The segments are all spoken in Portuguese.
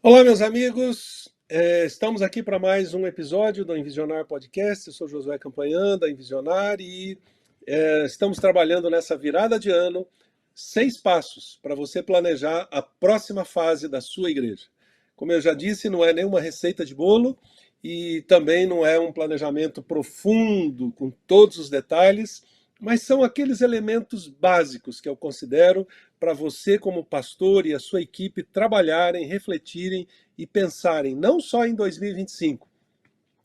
Olá, meus amigos. Estamos aqui para mais um episódio do Envisionar Podcast. Eu sou Josué Campanhã, da Envisionar, e estamos trabalhando nessa virada de ano 6 passos para você planejar a próxima fase da sua igreja. Como eu já disse, não é nenhuma receita de bolo e também não é um planejamento profundo com todos os detalhes, mas são aqueles elementos básicos que eu considero para você, como pastor, e a sua equipe trabalharem, refletirem e pensarem não só em 2025,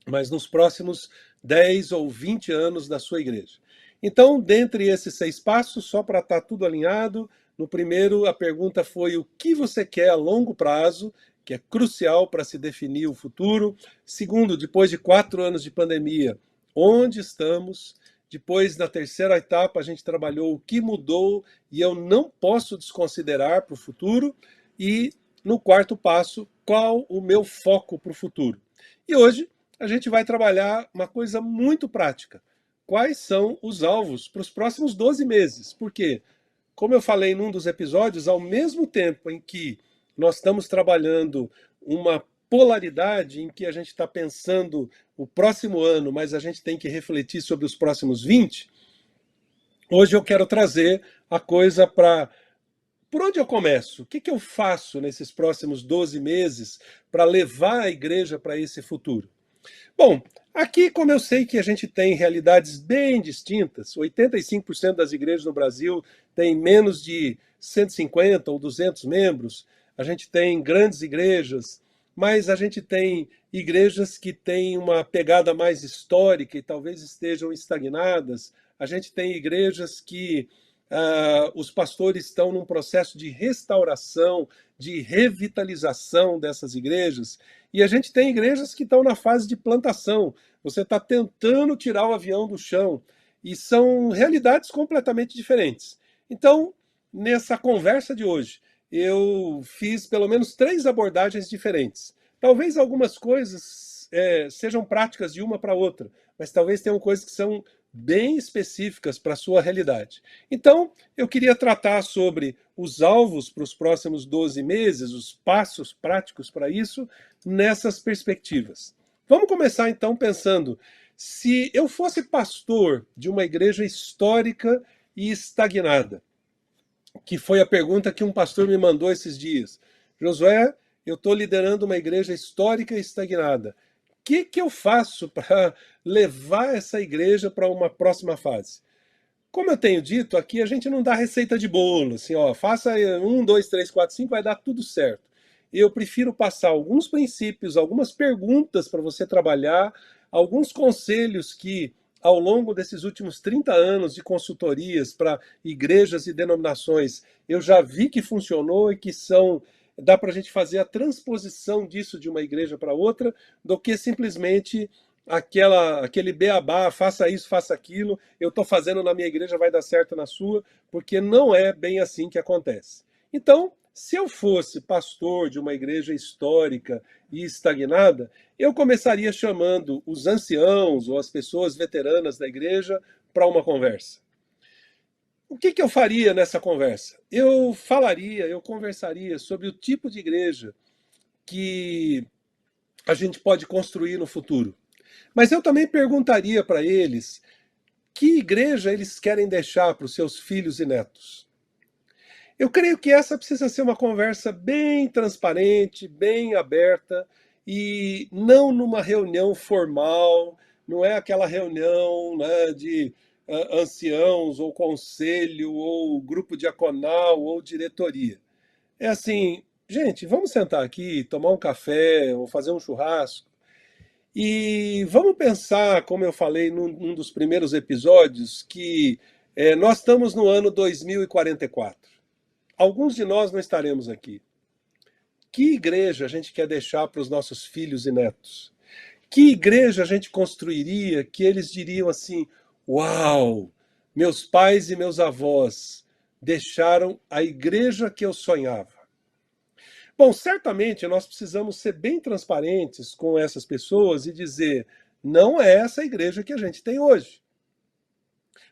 mas nos próximos 10 ou 20 anos da sua igreja. Então, dentre esses 6 passos, só para estar tudo alinhado, no primeiro a pergunta foi o que você quer a longo prazo, que é crucial para se definir o futuro. Segundo, depois de 4 anos de pandemia, onde estamos? Depois, na terceira etapa, a gente trabalhou o que mudou e eu não posso desconsiderar para o futuro. E no quarto passo, qual o meu foco para o futuro? E hoje a gente vai trabalhar uma coisa muito prática. Quais são os alvos para os próximos 12 meses? Porque, como eu falei num dos episódios, ao mesmo tempo em que nós estamos trabalhando uma polaridade em que a gente está pensando o próximo ano, mas a gente tem que refletir sobre os próximos 20, hoje eu quero trazer a coisa para por onde eu começo? O que eu faço nesses próximos 12 meses para levar a igreja para esse futuro? Bom, aqui, como eu sei que a gente tem realidades bem distintas, 85% das igrejas no Brasil têm menos de 150 ou 200 membros, a gente tem grandes igrejas, mas a gente tem igrejas que têm uma pegada mais histórica e talvez estejam estagnadas, a gente tem igrejas que os pastores estão num processo de restauração, de revitalização dessas igrejas, e a gente tem igrejas que estão na fase de plantação. Você está tentando tirar o avião do chão, e são realidades completamente diferentes. Então, nessa conversa de hoje, eu fiz pelo menos 3 abordagens diferentes. Talvez algumas coisas sejam práticas de uma para outra, mas talvez tenham coisas que são bem específicas para a sua realidade. Então, eu queria tratar sobre os alvos para os próximos 12 meses, os passos práticos para isso, nessas perspectivas. Vamos começar então pensando: se eu fosse pastor de uma igreja histórica e estagnada, que foi a pergunta que um pastor me mandou esses dias. Josué, eu estou liderando uma igreja histórica e estagnada. O que eu faço para levar essa igreja para uma próxima fase? Como eu tenho dito, aqui a gente não dá receita de bolo, assim, ó, faça 1, 2, 3, 4, 5, vai dar tudo certo. Eu prefiro passar alguns princípios, algumas perguntas para você trabalhar, alguns conselhos que, ao longo desses últimos 30 anos de consultorias para igrejas e denominações, eu já vi que funcionou e que dá para a gente fazer a transposição disso de uma igreja para outra, do que simplesmente aquele beabá, faça isso, faça aquilo, eu estou fazendo na minha igreja, vai dar certo na sua, porque não é bem assim que acontece. Então, se eu fosse pastor de uma igreja histórica e estagnada, eu começaria chamando os anciãos ou as pessoas veteranas da igreja para uma conversa. O que eu faria nessa conversa? Eu conversaria sobre o tipo de igreja que a gente pode construir no futuro. Mas eu também perguntaria para eles que igreja eles querem deixar para os seus filhos e netos. Eu creio que essa precisa ser uma conversa bem transparente, bem aberta, e não numa reunião formal, não é aquela reunião, né, de anciãos, ou conselho, ou grupo diaconal, ou diretoria. É assim, gente, vamos sentar aqui, tomar um café, ou fazer um churrasco, e vamos pensar, como eu falei num dos primeiros episódios, que nós estamos no ano 2044. Alguns de nós não estaremos aqui. Que igreja a gente quer deixar para os nossos filhos e netos? Que igreja a gente construiria que eles diriam assim: Uau, meus pais e meus avós deixaram a igreja que eu sonhava? Bom, certamente nós precisamos ser bem transparentes com essas pessoas e dizer: não é essa a igreja que a gente tem hoje.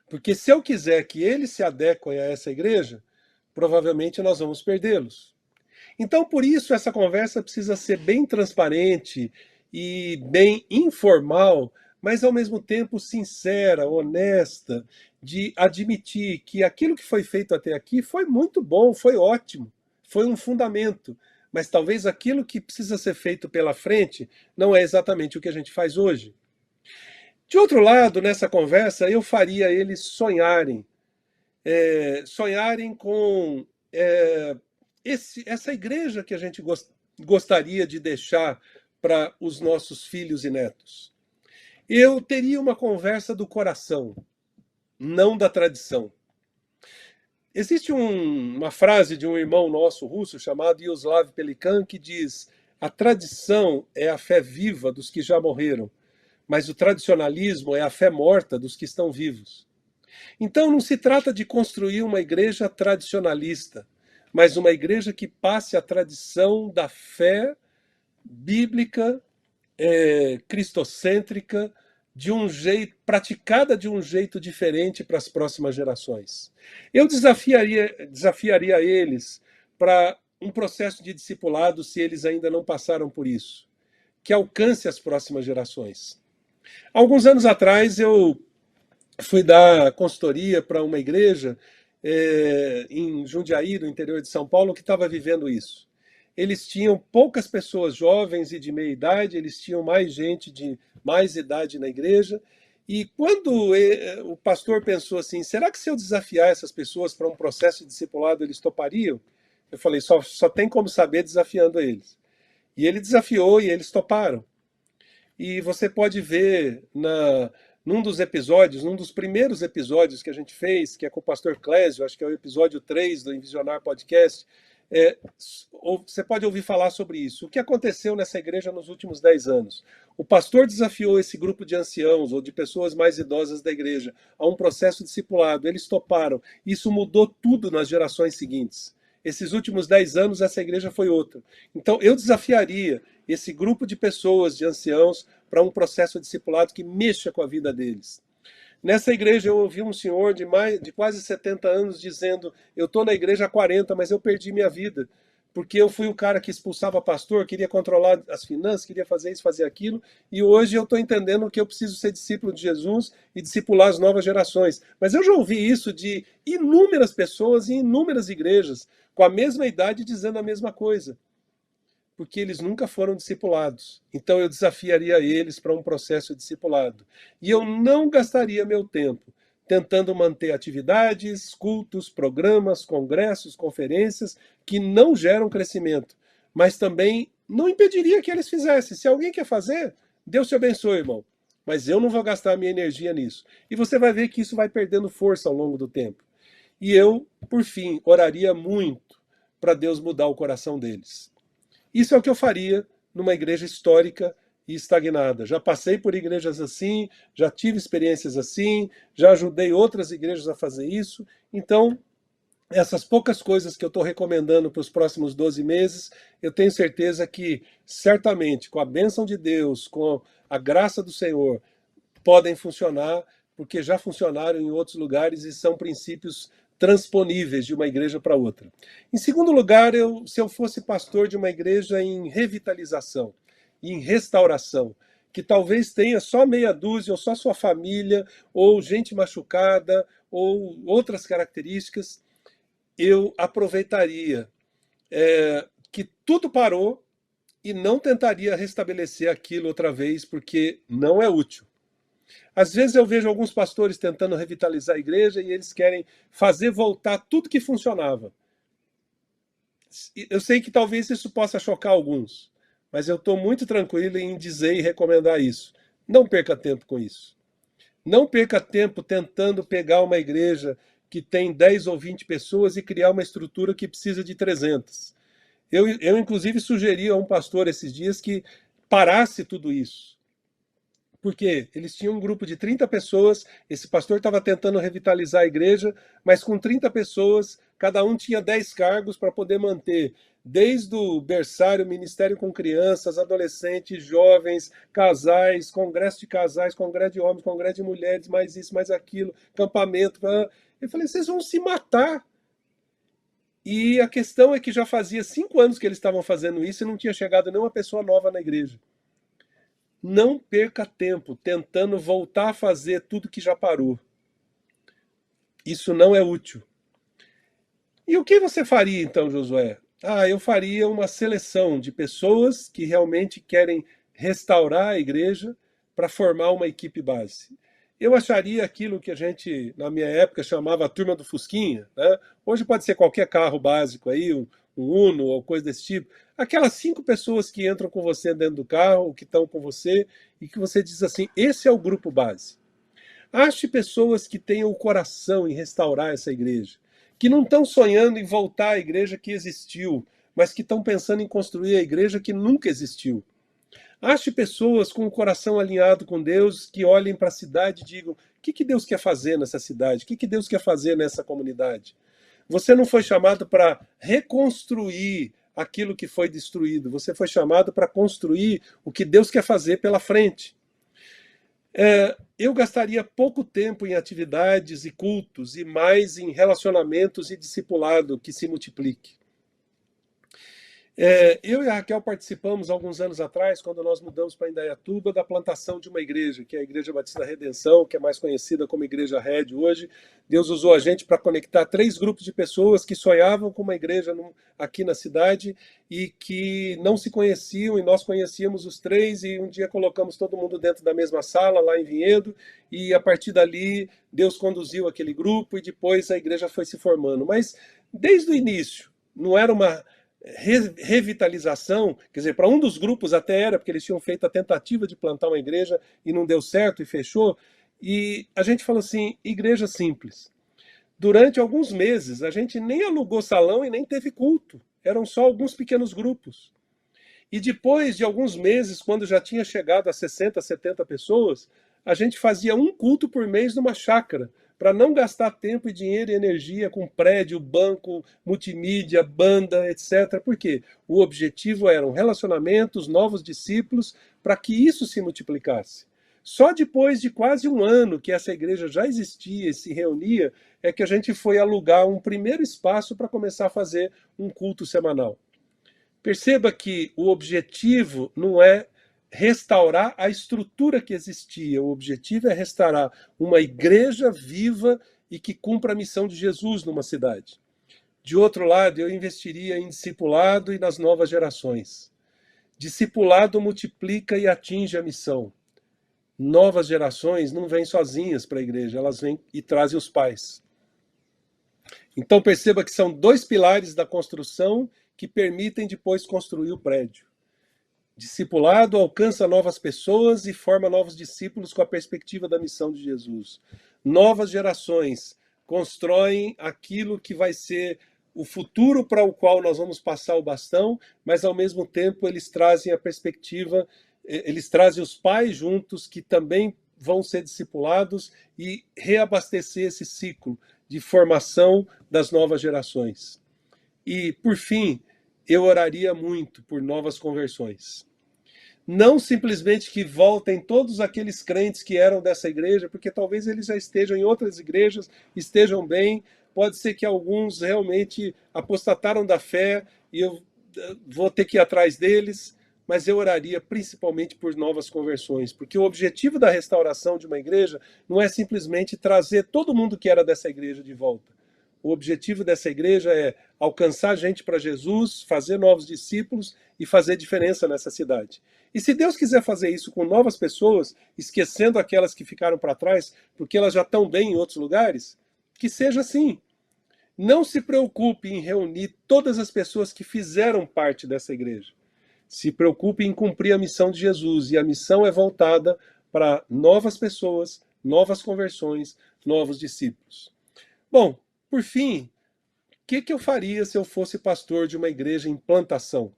Porque se eu quiser que eles se adequem a essa igreja, provavelmente nós vamos perdê-los. Então, por isso, essa conversa precisa ser bem transparente e bem informal, mas ao mesmo tempo sincera, honesta, de admitir que aquilo que foi feito até aqui foi muito bom, foi ótimo, foi um fundamento, mas talvez aquilo que precisa ser feito pela frente não é exatamente o que a gente faz hoje. De outro lado, nessa conversa, eu faria eles sonharem, sonharem com essa igreja que a gente gostaria de deixar para os nossos filhos e netos. Eu teria uma conversa do coração, não da tradição. Existe uma frase de um irmão nosso russo chamado Yuslav Pelikan que diz: a tradição é a fé viva dos que já morreram, mas o tradicionalismo é a fé morta dos que estão vivos. Então não se trata de construir uma igreja tradicionalista, mas uma igreja que passe a tradição da fé bíblica, cristocêntrica, de um jeito, praticada de um jeito diferente para as próximas gerações. Eu desafiaria eles para um processo de discipulado, se eles ainda não passaram por isso, que alcance as próximas gerações. Alguns anos atrás, eu fui dar consultoria para uma igreja em Jundiaí, no interior de São Paulo, que estava vivendo isso. Eles tinham poucas pessoas jovens e de meia idade, eles tinham mais gente de mais idade na igreja. E quando o pastor pensou assim, será que se eu desafiar essas pessoas para um processo de discipulado, eles topariam? Eu falei, só tem como saber desafiando eles. E ele desafiou e eles toparam. E você pode ver num dos episódios, num dos primeiros episódios que a gente fez, que é com o pastor Clésio, acho que é o episódio 3 do Envisionar Podcast, você pode ouvir falar sobre isso. O que aconteceu nessa igreja nos últimos 10 anos? O pastor desafiou esse grupo de anciãos ou de pessoas mais idosas da igreja a um processo discipulado. Eles toparam. Isso mudou tudo nas gerações seguintes. Esses últimos 10 anos, essa igreja foi outra. Então, eu desafiaria esse grupo de pessoas, de anciãos, para um processo discipulado que mexa com a vida deles. Nessa igreja eu ouvi um senhor de quase 70 anos dizendo: eu estou na igreja há 40, mas eu perdi minha vida, porque eu fui o cara que expulsava pastor, queria controlar as finanças, queria fazer isso, fazer aquilo, e hoje eu estou entendendo que eu preciso ser discípulo de Jesus e discipular as novas gerações. Mas eu já ouvi isso de inúmeras pessoas em inúmeras igrejas, com a mesma idade, dizendo a mesma coisa, porque eles nunca foram discipulados. Então eu desafiaria eles para um processo discipulado. E eu não gastaria meu tempo tentando manter atividades, cultos, programas, congressos, conferências que não geram crescimento, mas também não impediria que eles fizessem. Se alguém quer fazer, Deus te abençoe, irmão. Mas eu não vou gastar a minha energia nisso. E você vai ver que isso vai perdendo força ao longo do tempo. E eu, por fim, oraria muito para Deus mudar o coração deles. Isso é o que eu faria numa igreja histórica e estagnada. Já passei por igrejas assim, já tive experiências assim, já ajudei outras igrejas a fazer isso. Então, essas poucas coisas que eu estou recomendando para os próximos 12 meses, eu tenho certeza que, certamente, com a bênção de Deus, com a graça do Senhor, podem funcionar, porque já funcionaram em outros lugares e são princípios transponíveis de uma igreja para outra. Em segundo lugar, se eu fosse pastor de uma igreja em revitalização, em restauração, que talvez tenha só meia dúzia, ou só sua família, ou gente machucada, ou outras características, eu aproveitaria que tudo parou e não tentaria restabelecer aquilo outra vez, porque não é útil. Às vezes eu vejo alguns pastores tentando revitalizar a igreja e eles querem fazer voltar tudo que funcionava. Eu sei que talvez isso possa chocar alguns, mas eu estou muito tranquilo em dizer e recomendar isso. Não perca tempo com isso. Não perca tempo tentando pegar uma igreja que tem 10 ou 20 pessoas e criar uma estrutura que precisa de 300. Eu inclusive, sugeri a um pastor esses dias que parasse tudo isso. Porque eles tinham um grupo de 30 pessoas, esse pastor estava tentando revitalizar a igreja, mas com 30 pessoas, cada um tinha 10 cargos para poder manter, desde o berçário, ministério com crianças, adolescentes, jovens, casais, congresso de casais, congresso de homens, congresso de mulheres, mais isso, mais aquilo, acampamento. Eu falei, vocês vão se matar. E a questão é que já fazia 5 anos que eles estavam fazendo isso e não tinha chegado nenhuma pessoa nova na igreja. Não perca tempo tentando voltar a fazer tudo que já parou. Isso não é útil. E o que você faria então, Josué? Eu faria uma seleção de pessoas que realmente querem restaurar a igreja para formar uma equipe base. Eu acharia aquilo que a gente, na minha época, chamava a turma do Fusquinha, né? Hoje pode ser qualquer carro básico aí, um Uno ou coisa desse tipo. Aquelas 5 pessoas que entram com você dentro do carro, que estão com você, e que você diz assim, esse é o grupo base. Ache pessoas que tenham o coração em restaurar essa igreja, que não estão sonhando em voltar à igreja que existiu, mas que estão pensando em construir a igreja que nunca existiu. Ache pessoas com o coração alinhado com Deus, que olhem para a cidade e digam: o que Deus quer fazer nessa cidade? O que Deus quer fazer nessa comunidade? Você não foi chamado para reconstruir aquilo que foi destruído, você foi chamado para construir o que Deus quer fazer pela frente. Eu gastaria pouco tempo em atividades e cultos e mais em relacionamentos e discipulado que se multiplique. Eu e a Raquel participamos alguns anos atrás, quando nós mudamos para Indaiatuba, da plantação de uma igreja, que é a Igreja Batista da Redenção, que é mais conhecida como Igreja Red hoje. Deus usou a gente para conectar 3 grupos de pessoas que sonhavam com uma igreja aqui na cidade e que não se conheciam, e nós conhecíamos os 3, e um dia colocamos todo mundo dentro da mesma sala, lá em Vinhedo, e a partir dali Deus conduziu aquele grupo e depois a igreja foi se formando. Mas desde o início, não era uma revitalização, quer dizer, para um dos grupos até era, porque eles tinham feito a tentativa de plantar uma igreja e não deu certo e fechou, e a gente falou assim, igreja simples. Durante alguns meses, a gente nem alugou salão e nem teve culto, eram só alguns pequenos grupos. E depois de alguns meses, quando já tinha chegado a 60, 70 pessoas, a gente fazia um culto por mês numa chácara, para não gastar tempo e dinheiro e energia com prédio, banco, multimídia, banda, etc. Por quê? O objetivo eram relacionamentos, novos discípulos, para que isso se multiplicasse. Só depois de quase um ano que essa igreja já existia e se reunia, é que a gente foi alugar um primeiro espaço para começar a fazer um culto semanal. Perceba que o objetivo não é restaurar a estrutura que existia, o objetivo é restaurar uma igreja viva e que cumpra a missão de Jesus numa cidade. De outro lado, eu investiria em discipulado e nas novas gerações. Discipulado multiplica e atinge a missão. Novas gerações não vêm sozinhas para a igreja, elas vêm e trazem os pais. Então perceba que são 2 pilares da construção que permitem depois construir o prédio. Discipulado alcança novas pessoas e forma novos discípulos com a perspectiva da missão de Jesus. Novas gerações constroem aquilo que vai ser o futuro para o qual nós vamos passar o bastão, mas ao mesmo tempo eles trazem a perspectiva, eles trazem os pais juntos que também vão ser discipulados e reabastecer esse ciclo de formação das novas gerações. E, por fim, eu oraria muito por novas conversões. Não simplesmente que voltem todos aqueles crentes que eram dessa igreja, porque talvez eles já estejam em outras igrejas, estejam bem. Pode ser que alguns realmente apostataram da fé e eu vou ter que ir atrás deles, mas eu oraria principalmente por novas conversões, porque o objetivo da restauração de uma igreja não é simplesmente trazer todo mundo que era dessa igreja de volta. O objetivo dessa igreja é alcançar gente para Jesus, fazer novos discípulos e fazer diferença nessa cidade. E se Deus quiser fazer isso com novas pessoas, esquecendo aquelas que ficaram para trás, porque elas já estão bem em outros lugares, que seja assim. Não se preocupe em reunir todas as pessoas que fizeram parte dessa igreja. Se preocupe em cumprir a missão de Jesus, e a missão é voltada para novas pessoas, novas conversões, novos discípulos. Bom, por fim, o que eu faria se eu fosse pastor de uma igreja em plantação?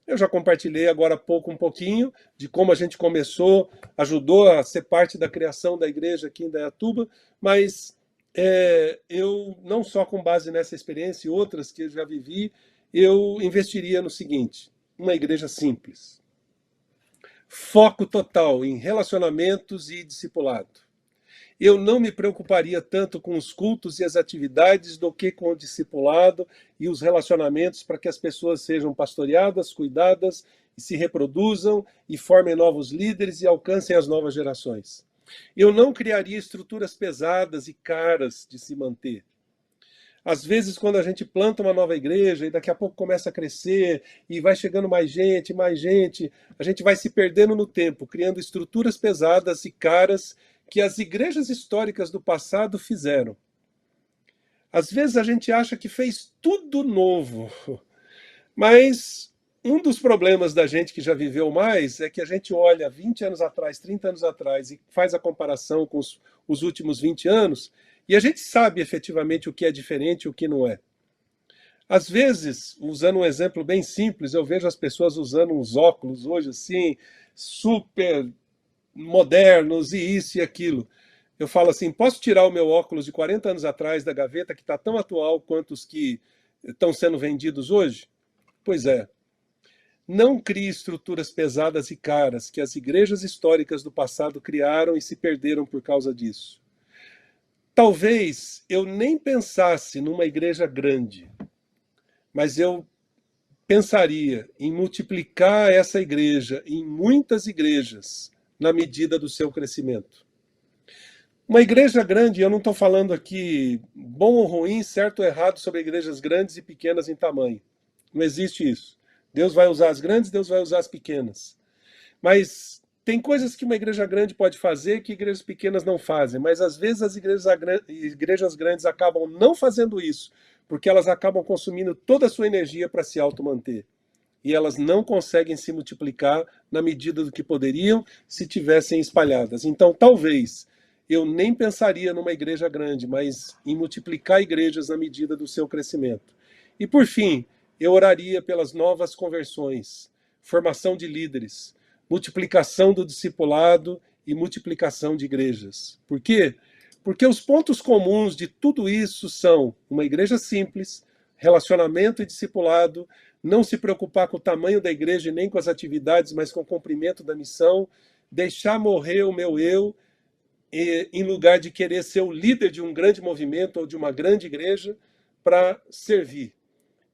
Eu já compartilhei agora há pouco um pouquinho de como a gente começou, ajudou a ser parte da criação da igreja aqui em Indaiatuba, mas eu, não só com base nessa experiência e outras que eu já vivi, eu investiria no seguinte: uma igreja simples. Foco total em relacionamentos e discipulado. eu não me preocuparia tanto com os cultos e as atividades do que com o discipulado e os relacionamentos para que as pessoas sejam pastoreadas, cuidadas e se reproduzam e formem novos líderes e alcancem as novas gerações. Eu não criaria estruturas pesadas e caras de se manter. Às vezes, quando a gente planta uma nova igreja e daqui a pouco começa a crescer e vai chegando mais gente, a gente vai se perdendo no tempo, criando estruturas pesadas e caras que as igrejas históricas do passado fizeram. Às vezes a gente acha que fez tudo novo, mas um dos problemas da gente que já viveu mais é que a gente olha 20 anos atrás, 30 anos atrás e faz a comparação com os últimos 20 anos e a gente sabe efetivamente o que é diferente e o que não é. Às vezes, usando um exemplo bem simples, eu vejo as pessoas usando uns óculos hoje assim, super modernos e isso e aquilo. Eu falo assim, posso tirar o meu óculos de 40 anos atrás da gaveta que está tão atual quanto os que estão sendo vendidos hoje? Pois é. Não crie estruturas pesadas e caras que as igrejas históricas do passado criaram e se perderam por causa disso. Talvez eu nem pensasse numa igreja grande, mas eu pensaria em multiplicar essa igreja em muitas igrejas na medida do seu crescimento. Uma igreja grande, eu não estou falando aqui bom ou ruim, certo ou errado sobre igrejas grandes e pequenas em tamanho. Não existe isso. Deus vai usar as grandes, Deus vai usar as pequenas. Mas tem coisas que uma igreja grande pode fazer que igrejas pequenas não fazem. Mas às vezes as igrejas grandes acabam não fazendo isso, porque elas acabam consumindo toda a sua energia para se automanter. E elas não conseguem se multiplicar na medida do que poderiam se tivessem espalhadas. Então, talvez, eu nem pensaria numa igreja grande, mas em multiplicar igrejas na medida do seu crescimento. E, por fim, eu oraria pelas novas conversões, formação de líderes, multiplicação do discipulado e multiplicação de igrejas. Por quê? Porque os pontos comuns de tudo isso são uma igreja simples, relacionamento e discipulado, não se preocupar com o tamanho da igreja e nem com as atividades, mas com o cumprimento da missão, deixar morrer o meu eu, em lugar de querer ser o líder de um grande movimento ou de uma grande igreja, para servir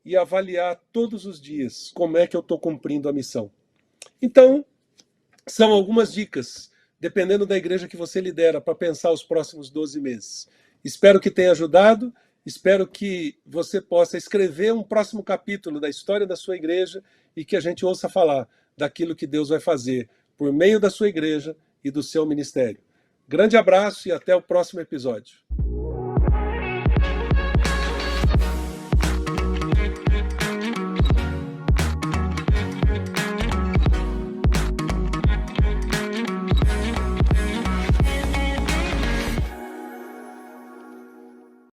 e avaliar todos os dias como é que eu estou cumprindo a missão. Então, são algumas dicas, dependendo da igreja que você lidera, para pensar os próximos 12 meses. Espero que tenha ajudado. Espero que você possa escrever um próximo capítulo da história da sua igreja e que a gente ouça falar daquilo que Deus vai fazer por meio da sua igreja e do seu ministério. Grande abraço e até o próximo episódio.